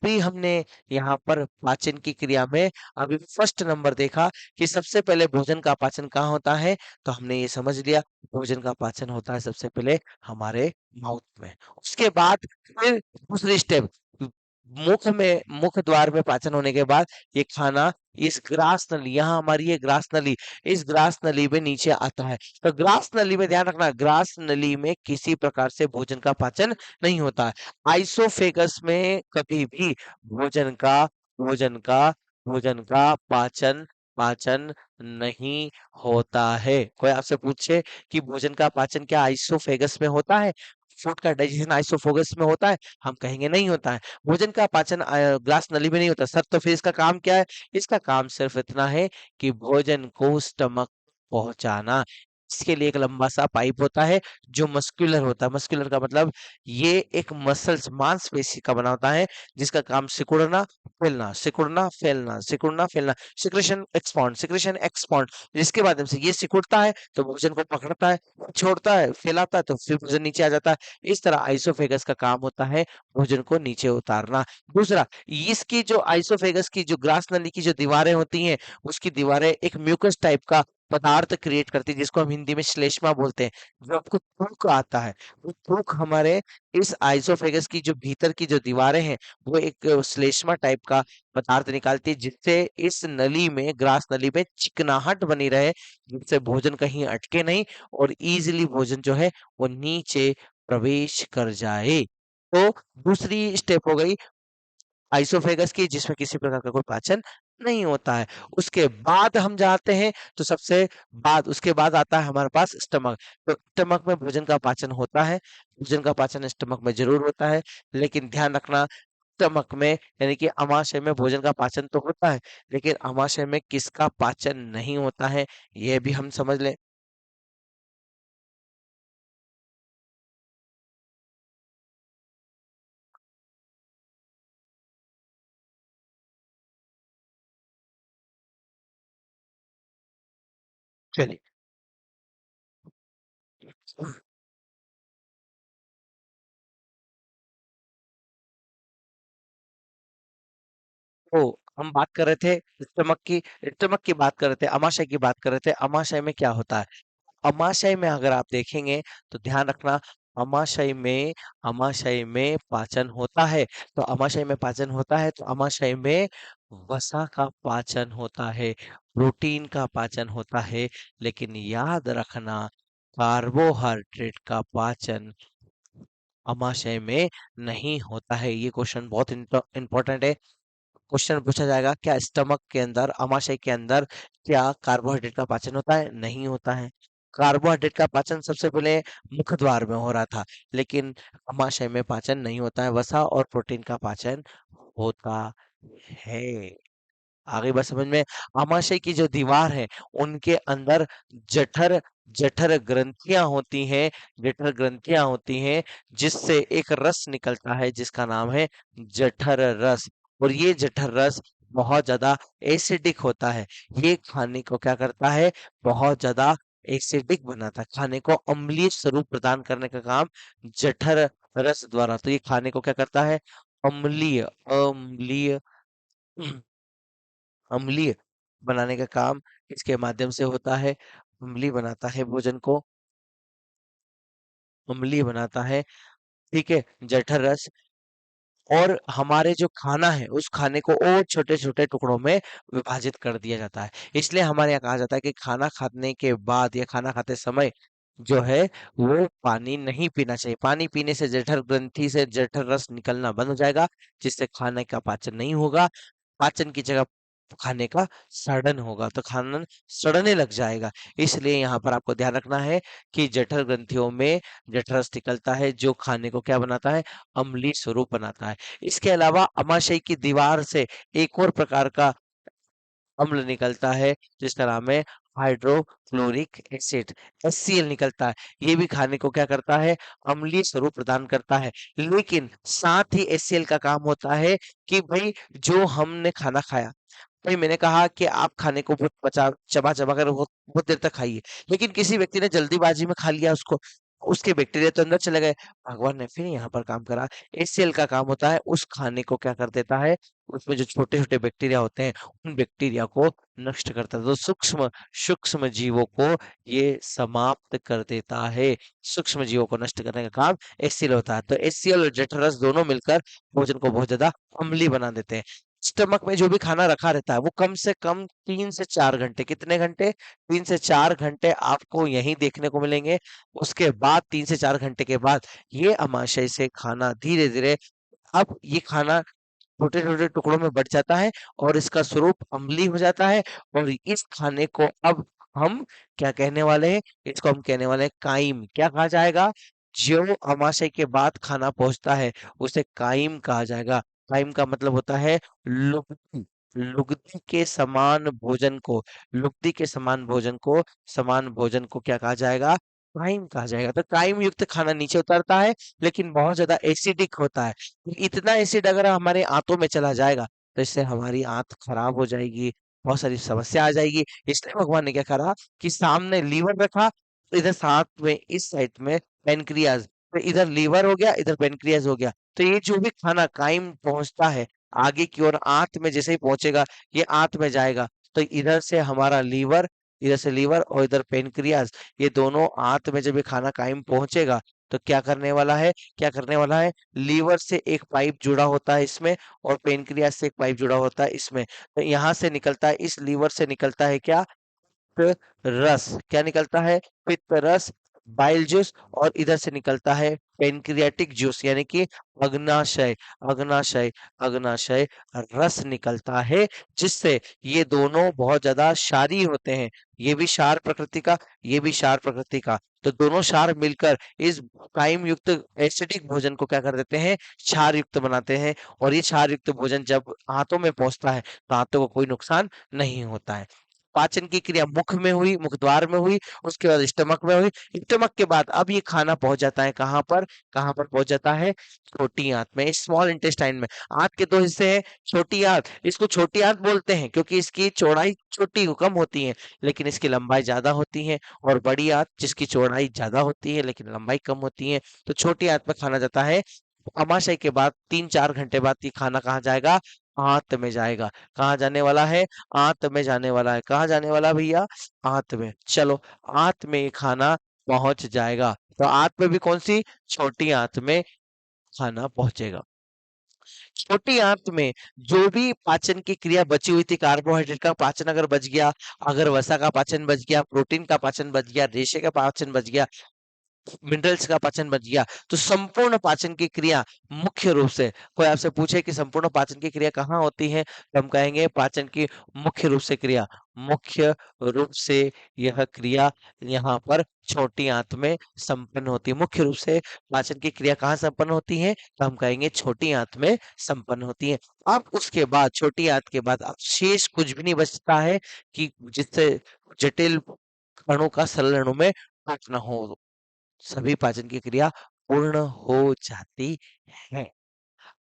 भी हमने यहाँ पर पाचन की क्रिया में अभी फर्स्ट नंबर देखा कि सबसे पहले भोजन का पाचन कहाँ होता है। तो हमने ये समझ लिया, भोजन का पाचन होता है सबसे पहले हमारे माउथ में। उसके बाद फिर दूसरी स्टेप, मुख द्वार में पाचन होने के बाद ये खाना इस ग्रास नली, यहाँ हमारी ये ग्रास नली, इस ग्रास नली में नीचे आता है। तो ग्रास नली में ध्यान रखना, ग्रास नली में किसी प्रकार से भोजन का पाचन नहीं होता है। आइसोफेगस में कभी भी भोजन का भोजन का भोजन का पाचन पाचन नहीं होता है। कोई आपसे पूछे कि भोजन का पाचन क्या आइसोफेगस में होता है, फूड का डाइजेशन आइसोफेगस में होता है, हम कहेंगे नहीं होता है। भोजन का पाचन ग्लास नली में नहीं होता सर। तो फिर इसका काम क्या है? इसका काम सिर्फ इतना है कि भोजन को स्टमक पहुंचाना। इसके लिए एक लंबा सा पाइप होता है जो मस्कुलर होता है। मस्कुलर का मतलब ये एक मसल्स, मांसपेशी का बना होता है, जिसका काम सिकुड़ना फैलना, सिकुड़ना फैलना, सिकुड़ना फैलना, सिक्रेशन एक्सपॉन्ड, जिसके माध्यम से ये सिकुड़ता है तो भोजन को पकड़ता है, छोड़ता है, फैलाता है तो फिर भोजन नीचे आ जाता है। इस तरह आइसोफेगस का काम होता है भोजन को नीचे उतारना। दूसरा, इसकी जो आइसोफेगस की जो ग्रास नली की जो दीवारें होती हैं, उसकी दीवारें एक म्यूकस टाइप का पदार्थ क्रिएट करती है, जिसको हम हिंदी में श्लेष्मा बोलते हैं। जो आपको थूक आता है, वो थूक हमारे इस आइसोफेगस की जो भीतर की जो दीवारें हैं, वो एक श्लेष्मा टाइप का पदार्थ निकालती है, जिससे इस नली में, ग्रास नली में चिकनाहट बनी रहे, जिससे भोजन कहीं अटके नहीं और इजीली भोजन जो है वो नीचे प्रवेश कर जाए। तो दूसरी स्टेप हो गई आइसोफेगस की, जिसमें किसी प्रकार का कोई पाचन नहीं होता है। उसके बाद हम जाते हैं, तो सबसे बाद उसके बाद आता है हमारे पास स्टमक। तो स्टमक में भोजन का पाचन होता है, भोजन का पाचन स्टमक में जरूर होता है। लेकिन ध्यान रखना, स्टमक में यानी कि अमाशय में भोजन का पाचन तो होता है, लेकिन अमाशय में किसका पाचन नहीं होता है, यह भी हम समझ लें। चलिए, तो हम बात कर रहे थे स्टमक की बात कर रहे थे, अमाशय की बात कर रहे थे। अमाशय में क्या होता है? अमाशय में अगर आप देखेंगे तो ध्यान रखना, अमाशय में पाचन होता है। तो अमाशय में पाचन होता है तो अमाशय में वसा का पाचन होता है, प्रोटीन का पाचन होता है। लेकिन याद रखना, कार्बोहाइड्रेट का पाचन अमाशय में नहीं होता है। ये क्वेश्चन बहुत इंपॉर्टेंट है। क्वेश्चन पूछा जाएगा, क्या स्टमक के अंदर, अमाशय के अंदर क्या कार्बोहाइड्रेट का पाचन होता है? नहीं होता है। कार्बोहाइड्रेट का पाचन सबसे पहले मुख द्वार में हो रहा था, लेकिन अमाशय में पाचन नहीं होता है, वसा और प्रोटीन का पाचन होता है। आगे बात समझ में? आमाशय की जो दीवार है, उनके अंदर जठर जठर ग्रंथियां होती हैं, जठर ग्रंथियां होती हैं, जिससे एक रस निकलता है जिसका नाम है जठर रस। और ये जठर रस बहुत ज्यादा एसिडिक होता है। ये खाने को क्या करता है? बहुत ज्यादा एसिडिक बनाता है, खाने को अम्लीय स्वरूप प्रदान करने का काम जठर रस द्वारा। तो ये खाने को क्या करता है? अम्लीय अम्लीय अम्लीय बनाने का काम इसके माध्यम से होता है। अम्लीय बनाता है भोजन को, अम्लीय बनाता है। ठीक है, जठर रस और हमारे जो खाना है उस खाने को और छोटे-छोटे टुकड़ों में विभाजित कर दिया जाता है। इसलिए हमारे यहाँ कहा जाता है कि खाना खाने के बाद या खाना खाते समय जो है वो पानी नहीं पीना चाहिए। पानी पीने से जठर ग्रंथि से जठर रस निकलना बंद हो जाएगा, जिससे खाने का पाचन नहीं होगा। पाचन की जगह खाने का सड़न होगा, तो खाना सड़ने लग जाएगा। इसलिए यहाँ पर आपको ध्यान रखना है कि जठर ग्रंथियों में जठरस निकलता है, जो खाने को क्या बनाता है, अम्लीय स्वरूप बनाता है। इसके अलावा अमाशय की दीवार से एक और प्रकार का अम्ल निकलता है, जिसका नाम है हाइड्रोक्लोरिक एसिड, HCl निकलता है। ये भी खाने को क्या करता है, अम्लीय स्वरूप प्रदान करता है। लेकिन साथ ही HCl का काम होता है कि भाई जो हमने खाना खाया, भाई मैंने कहा कि आप खाने को बहुत चबा-चबा कर बहुत बहुत देर तक खाइए। लेकिन किसी व्यक्ति ने जल्दीबाजी में खा लिया उसको, उसके बैक्टीरिया तो अंदर चले गए। भगवान ने फिर यहाँ पर काम करा। HCl का काम होता है उस खाने को क्या कर देता है, उसमें जो छोटे-छोटे बैक्टीरिया होते हैं, उन बैक्टीरिया को नष्ट करता है। तो सूक्ष्म सूक्ष्म जीवों को ये समाप्त कर देता है। सूक्ष्म जीवों को नष्ट करने का काम HCl होता है। तो HCl और जठरस दोनों मिलकर भोजन को बहुत ज़्यादा अम्लीय बना देते हैं। स्टमक में जो भी खाना रखा रहता है वो कम से कम 3 से 4 घंटे, कितने घंटे? 3 से 4 घंटे आपको यहीं देखने को मिलेंगे। उसके बाद 3 से 4 घंटे के बाद ये अमाशय से खाना धीरे-धीरे, अब ये खाना छोटे-छोटे टुकड़ों में बँट जाता है और इसका स्वरूप अम्लीय हो जाता है और इस खाने को अब हम क्या कहने वाले हैं? इसको हम कहने वाले हैं काइम। क्या कहा जाएगा? जो अमाशय के बाद खाना पहुँचता है, उसे काइम कहा जाएगा। काइम का मतलब होता है लुगदी। लुगदी के समान भोजन को लुगदी के समान भोजन को क्या कहा जाएगा? काइम कहा जाएगा। तो काइम युक्त खाना नीचे उतरता है, लेकिन बहुत ज़्यादा एसिडिक होता है। इतना एसिड अगर हमारे आंतों में चला जाएगा तो इससे हमारी आंत खराब हो जाएगी, बहुत सारी समस्या आ जाएगी। इसलिए भगवान ने क्या करा कि सामने लीवर रखा, इधर साथ में इस साइड में पेनक्रियाज, तो इधर लीवर हो गया, इधर पेनक्रियाज हो गया। तो ये जो भी खाना काइम पहुंचता है आगे की ओर, आंत में जैसे ही पहुंचेगा ये आंत में जाएगा, तो इधर से हमारा लीवर, इधर से लीवर और इधर पेनक्रियाज, ये दोनों आंत में जब ये खाना काइम पहुंचेगा तो क्या करने वाला है, लीवर से एक पाइप जुड़ा होता है इसमें और पेनक्रियास से एक पाइप जुड़ा होता है इसमें। तो यहाँ से निकलता है, इस लीवर से निकलता है क्या, पित्त रस। क्या निकलता है, पित्त रस, बाइल जूस, और इधर से निकलता है पेनक्रियाटिक जूस, यानी कि अग्नाशय अग्नाशय अग्नाशय रस निकलता है, जिससे ये दोनों बहुत ज्यादा क्षारीय होते हैं। ये भी क्षार प्रकृति का, ये भी क्षार प्रकृति का, तो दोनों क्षार मिलकर इस काइम युक्त एसिडिक भोजन को क्या कर देते हैं, क्षार युक्त बनाते हैं। और ये क्षार युक्त भोजन जब हाथों में पहुंचता है तो हाथों को कोई नुकसान नहीं होता है। पाचन की क्रिया मुख में हुई, मुख द्वार में हुई, उसके बाद स्टमक में हुई। स्टमक के बाद अब ये खाना पहुंच जाता है कहाँ पर पहुंच जाता है, छोटी आंत में, स्मॉल इंटेस्टाइन में। आंत के दो हिस्से हैं, छोटी आंत, इसको छोटी आंत बोलते हैं क्योंकि इसकी चौड़ाई छोटी कम होती है लेकिन इसकी लंबाई ज्यादा होती है, और बड़ी आंत जिसकी चौड़ाई ज्यादा होती है लेकिन लंबाई कम होती है। तो छोटी आंत में खाना जाता है। अमाशय के बाद 3-4 घंटे बाद ये खाना कहाँ जाएगा, आंत में जाएगा। कहाँ जाने वाला है, आंत में जाने वाला है। कहाँ जाने वाला है भैया, आंत में। चलो, आंत में ये खाना पहुंच जाएगा। तो आंत में भी कौन सी, छोटी आंत में खाना पहुंचेगा। छोटी आंत में जो भी पाचन की क्रिया बची हुई थी, कार्बोहाइड्रेट का पाचन अगर बच गया, अगर वसा का पाचन बच गया, प्रोटीन का पाचन बच गया, रेशे का पाचन बच गया, मिनरल्स का पाचन बच गया, तो संपूर्ण पाचन की क्रिया मुख्य रूप से, कोई आपसे पूछे कि संपूर्ण पाचन की क्रिया कहाँ होती है, तो हम कहेंगे पाचन की मुख्य रूप से क्रिया, मुख्य रूप से यह क्रिया यहाँ पर छोटी आंत में संपन्न होती है। मुख्य रूप से पाचन की क्रिया कहाँ संपन्न होती है, तो हम कहेंगे छोटी आंत में संपन्न होती है। अब उसके बाद छोटी आंत के बाद अब शेष कुछ भी नहीं बचता है कि जिससे जटिल अणु का सरल अणु में ना हो, सभी पाचन की क्रिया पूर्ण हो जाती है।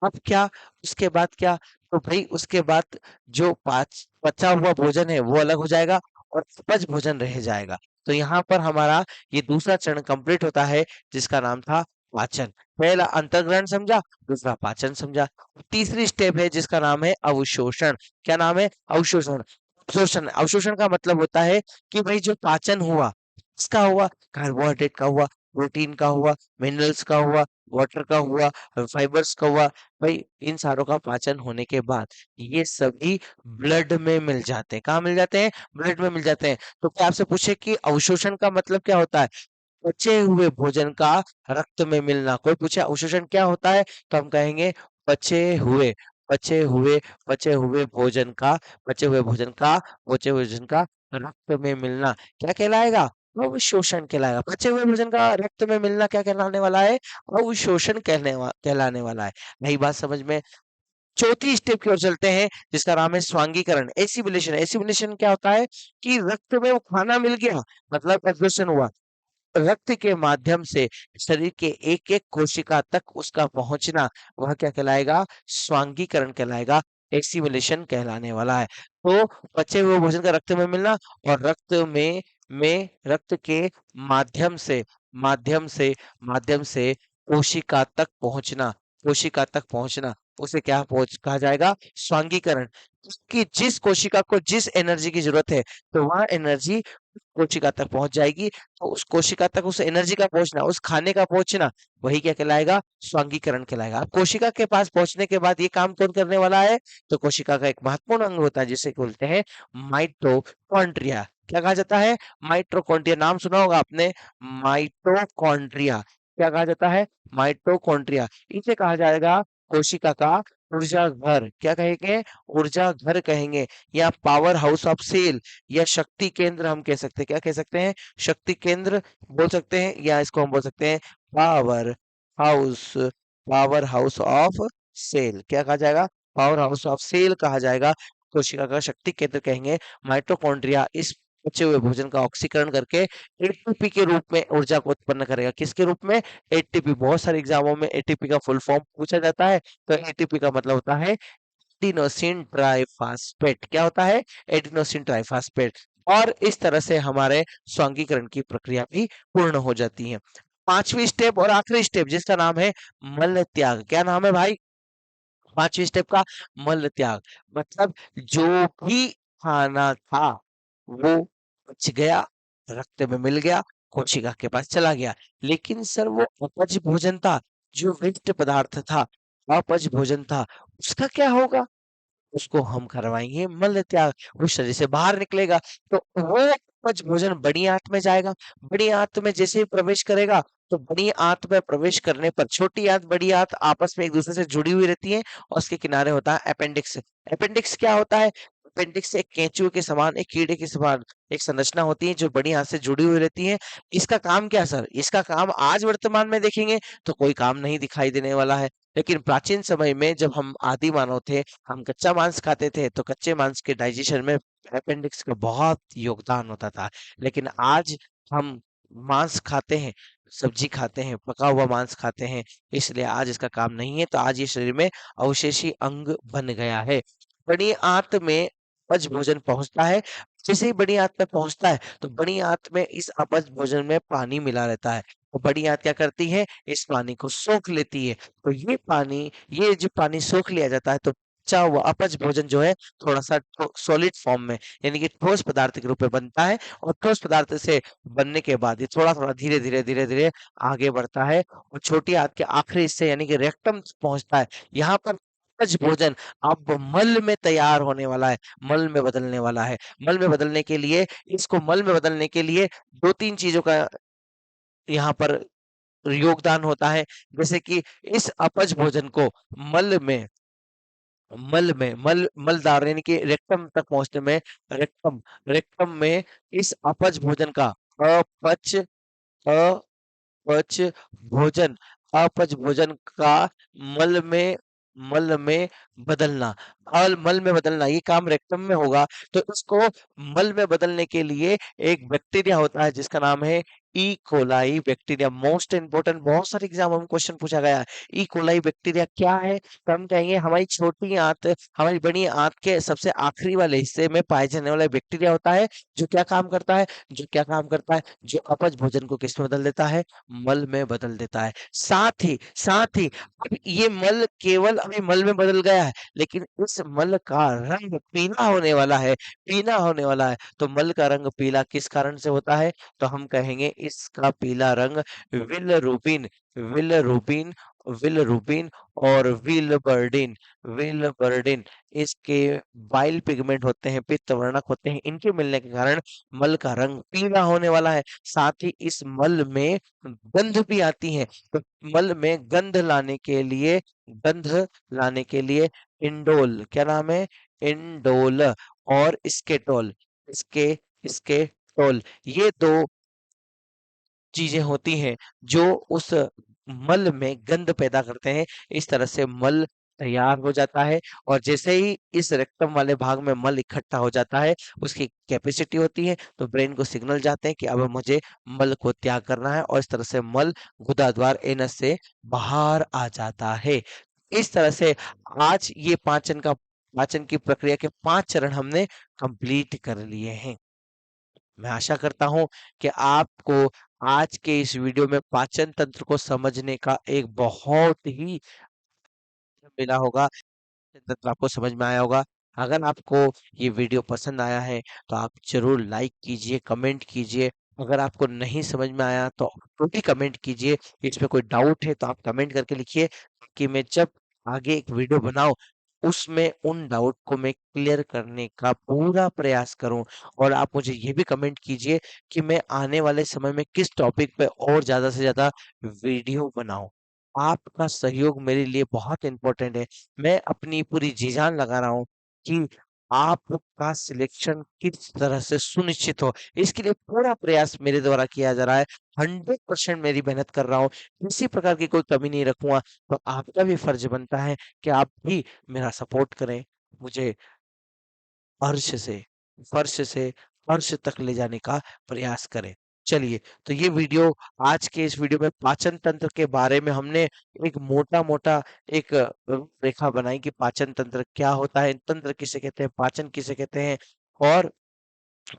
अब क्या, उसके बाद क्या, तो भाई उसके बाद जो पचा हुआ भोजन है वो अलग हो जाएगा और अपच भोजन रह जाएगा। तो यहाँ पर हमारा ये दूसरा चरण कंप्लीट होता है, जिसका नाम था पाचन। पहला अंतर्ग्रहण समझा, दूसरा पाचन समझा। तीसरी स्टेप है जिसका नाम है अवशोषण। क्या नाम है, अवशोषण। अवशोषण अवशोषण का मतलब होता है कि भाई जो पाचन हुआ, किसका हुआ, कार्बोहाइड्रेट का हुआ। प्रोटीन का हुआ, मिनरल्स का हुआ, वाटर का हुआ, फाइबर्स का हुआ। भाई इन सारों का पाचन होने के बाद ये सभी ब्लड में मिल जाते हैं। कहाँ मिल जाते हैं? ब्लड में मिल जाते हैं। तो क्या आपसे पूछे कि अवशोषण का मतलब क्या होता है? पचे हुए भोजन का रक्त में मिलना। कोई पूछे अवशोषण क्या होता है, तो हम कहेंगे पचे हुए पचे हुए पचे हुए भोजन का पचे हुए भोजन का पचे हुए भोजन का रक्त में मिलना क्या कहलाएगा? अवशोषण कहलाएगा। पचे हुए भोजन का रक्त में मिलना क्या कहलाने वाला है? अवशोषण कहलाने वाला है। नई बात समझ में? चौथी स्टेप की ओर चलते हैं, जिसका नाम है स्वांगीकरण, एसिमिलेशन। एसिमिलेशन क्या होता है कि रक्त में वो खाना मिल गया, मतलब एब्जॉर्प्शन हुआ। रक्त के माध्यम से शरीर के एक एक कोशिका तक उसका पहुंचना, वह क्या कहलाएगा? स्वांगीकरण कहलाएगा, एसिमिलेशन कहलाने वाला है। तो पचे हुए भोजन का रक्त में मिलना और रक्त में रक्त के माध्यम से माध्यम से माध्यम से कोशिका तक पहुंचना, कोशिका तक पहुंचना, उसे क्या पहुंच कहा जाएगा? स्वांगीकरण। कि जिस कोशिका को जिस एनर्जी की जरूरत है, तो वह एनर्जी कोशिका तक पहुंच जाएगी। तो उस कोशिका तक उस एनर्जी का पहुंचना, उस खाने का पहुंचना, वही क्या कहलाएगा? स्वांगीकरण कहलाएगा। अब कोशिका के पास पहुंचने के बाद ये काम कौन करने वाला है? तो कोशिका का एक महत्वपूर्ण अंग होता है जिसे बोलते हैं माइटोकॉन्ड्रिया। क्या कहा जाता है? माइटोकॉन्ड्रिया। नाम सुना होगा आपने, माइटोकॉन्ड्रिया। क्या कहा जाता है? माइटोकॉन्ड्रिया। इसे कहा जाएगा कोशिका का ऊर्जा घर। क्या कहेंगे? ऊर्जा घर कहेंगे, या पावर हाउस ऑफ सेल, या शक्ति केंद्र हम कह सकते हैं। क्या कह सकते हैं? शक्ति केंद्र बोल सकते हैं, या इसको हम बोल सकते हैं power house, power house of cell. क्या कहा जाएगा? पावर हाउस ऑफ सेल कहा जाएगा। कोशिका का शक्ति केंद्र कहेंगे। माइटोकॉन्ड्रिया इस बचे हुए भोजन का ऑक्सीकरण करके एटीपी के रूप में ऊर्जा को उत्पन्न करेगा। किसके रूप में? एटीपी। बहुत सारे एग्जामों में एटीपी का फुल फॉर्म पूछा जाता है। तो एटीपी का मतलब होता है एडिनोसिन ट्राइफॉस्फेट। क्या होता है? Adenosine triphosphate. और इस तरह से हमारे स्वांगीकरण की प्रक्रिया भी पूर्ण हो जाती है। पांचवी स्टेप और आखिरी स्टेप, जिसका नाम है मल त्याग। क्या नाम है भाई? पांचवी स्टेप का मल त्याग। मतलब जो भी खाना था वो पच गया, रक्त में मिल गया, कोशिका के पास चला गया। लेकिन सर वो अपच भोजन था, जो वेस्ट पदार्थ था, अपच भोजन था, उसका क्या होगा? उसको हम करवाएंगे मल त्याग। वो शरीर से बाहर निकलेगा। तो वो पच भोजन बड़ी आंत में जाएगा। बड़ी आंत में जैसे ही प्रवेश करेगा, तो बड़ी आंत में प्रवेश करने पर छोटी आंत बड़ी आंत आपस में एक दूसरे से जुड़ी हुई रहती है, और उसके किनारे होता है अपेंडिक्स। अपेंडिक्स क्या होता है? अपेंडिक्स एक केंचुए के समान, एक कीड़े के समान एक संरचना होती है, जो बड़ी आंत से जुड़ी हुई रहती है। इसका काम क्या सर? इसका काम आज वर्तमान में देखेंगे तो कोई काम नहीं दिखाई देने वाला है। लेकिन प्राचीन समय में जब हम आदि मानव थे, हम कच्चा मांस खाते थे, तो कच्चे मांस के डाइजेशन में अपेंडिक्स का बहुत योगदान होता था। लेकिन आज हम मांस खाते हैं, सब्जी खाते हैं, पका हुआ मांस खाते हैं, इसलिए आज इसका काम नहीं है। तो आज ये शरीर में अवशेषी अंग बन गया है। बड़ी आंत में अपच भोजन पहुंचता है। जैसे ही बड़ी आंत में पहुंचता है, तो बड़ी आंत में इस अपच भोजन में पानी मिला रहता है। तो बड़ी आंत क्या करती है? इस पानी को सोख लेती है। तो ये जो पानी सोख लिया जाता है, तो बचा हुआ अपच भोजन जो है थोड़ा सा सॉलिड फॉर्म में, यानी कि ठोस पदार्थ के रूप में बनता है। और ठोस पदार्थ से बनने के बाद ये थोड़ा थोड़ा धीरे धीरे आगे बढ़ता है, और छोटी आंत के आखिरी हिस्से यानी कि रेक्टम पहुंचता है। यहाँ पर अपच भोजन अब मल में तैयार होने वाला है, मल में बदलने वाला है। मल में बदलने के लिए, इसको मल में बदलने के लिए दो तीन चीजों का यहाँ पर योगदान होता है। जैसे कि इस अपच भोजन को मल में मलदार यानी कि रेक्टम तक पहुंचने में, रेक्टम रेक्टम में इस अपच भोजन का अपच अपच भोजन अपच भोजन का मल में मल में बदलना, और मल में बदलना ये काम रेक्टम में होगा। तो इसको मल में बदलने के लिए एक बैक्टीरिया होता है जिसका नाम है E coli bacteria. Most important, बहुत सारे एग्जाम में क्वेश्चन पूछा गया है। ई कोलाई बैक्टीरिया क्या है? तो हम कहेंगे हमारी छोटी आंत, हमारी बड़ी आंत के सबसे आखिरी वाले हिस्से में पाए जाने वाला बैक्टीरिया होता है, जो क्या काम करता है? जो अपच भोजन को किस में बदल देता है? मल में बदल देता है। साथ ही अब ये मल केवल अभी मल में बदल गया है, लेकिन इस मल का रंग पीला होने वाला है, पीला होने वाला है। तो मल का रंग पीला किस कारण से होता है? तो हम कहेंगे इसका पीला रंग विलरुबिन विलरुबिन विलरुबिन और विलबर्डिन विलबर्डिन इसके बाइल पिगमेंट होते हैं, पित्त वर्णक होते हैं। इनके मिलने के कारण मल का रंग पीला होने वाला है। साथ ही इस मल में गंध भी आती है। तो मल में गंध लाने के लिए इंडोल, क्या नाम है, इंडोल और स्केटोल, इसके स्केटोल, ये दो चीजें होती हैं जो उस मल में गंध पैदा करते हैं। इस तरह से मल तैयार हो जाता है और जैसे ही इस रेक्टम वाले भाग में मल इकट्ठा हो जाता है, उसकी कैपेसिटी होती है, तो ब्रेन को सिग्नल जाते हैं कि अब मुझे मल को त्याग करना है और इस तरह से मल गुदाद्वार एनस से बाहर आ जाता है। इस तरह से आज ये पाचन की प्रक्रिया के 5 चरण हमने कंप्लीट कर लिए हैं। मैं आशा करता हूँ कि आपको आज के इस वीडियो में पाचन तंत्र को समझने का एक बहुत ही मिला होगा, पाचन तंत्र आपको समझ में आया होगा। अगर आपको ये वीडियो पसंद आया है तो आप जरूर लाइक कीजिए, कमेंट कीजिए। अगर आपको नहीं समझ में आया तो भी कमेंट कीजिए। इसमें कोई डाउट है तो आप कमेंट करके लिखिए कि मैं जब आगे एक वीडियो बनाऊं उसमें उन डाउट को मैं क्लियर करने का पूरा प्रयास करूं। और आप मुझे ये भी कमेंट कीजिए कि मैं आने वाले समय में किस टॉपिक पे और ज्यादा से ज्यादा वीडियो बनाऊं। आपका सहयोग मेरे लिए बहुत इम्पोर्टेंट है। मैं अपनी पूरी जी जान लगा रहा हूँ कि आपका सिलेक्शन किस तरह से सुनिश्चित हो, इसके लिए पूरा प्रयास मेरे द्वारा किया जा रहा है। 100% मेरी मेहनत कर रहा हूँ, किसी प्रकार की कोई कमी नहीं रखूंगा। तो आपका भी फर्ज बनता है कि आप भी मेरा सपोर्ट करें, मुझे अर्श से फर्श से अर्श तक ले जाने का प्रयास करें। चलिए, तो ये वीडियो, आज के इस वीडियो में पाचन तंत्र के बारे में हमने एक मोटा-मोटा एक रेखा बनाई कि पाचन तंत्र क्या होता है, तंत्र किसे कहते हैं, पाचन किसे कहते हैं और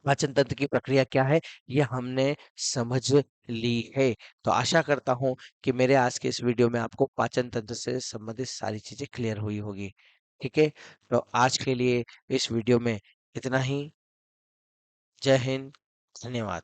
पाचन तंत्र की प्रक्रिया क्या है, ये हमने समझ ली है। तो आशा करता हूँ कि मेरे आज के इस वीडियो में आपको पाचन तंत्र से संबंधित सारी चीजें क्लियर हुई होगी। ठीक है? तो आज के लिए इस वीडियो में इतना ही। जय हिंद, धन्यवाद।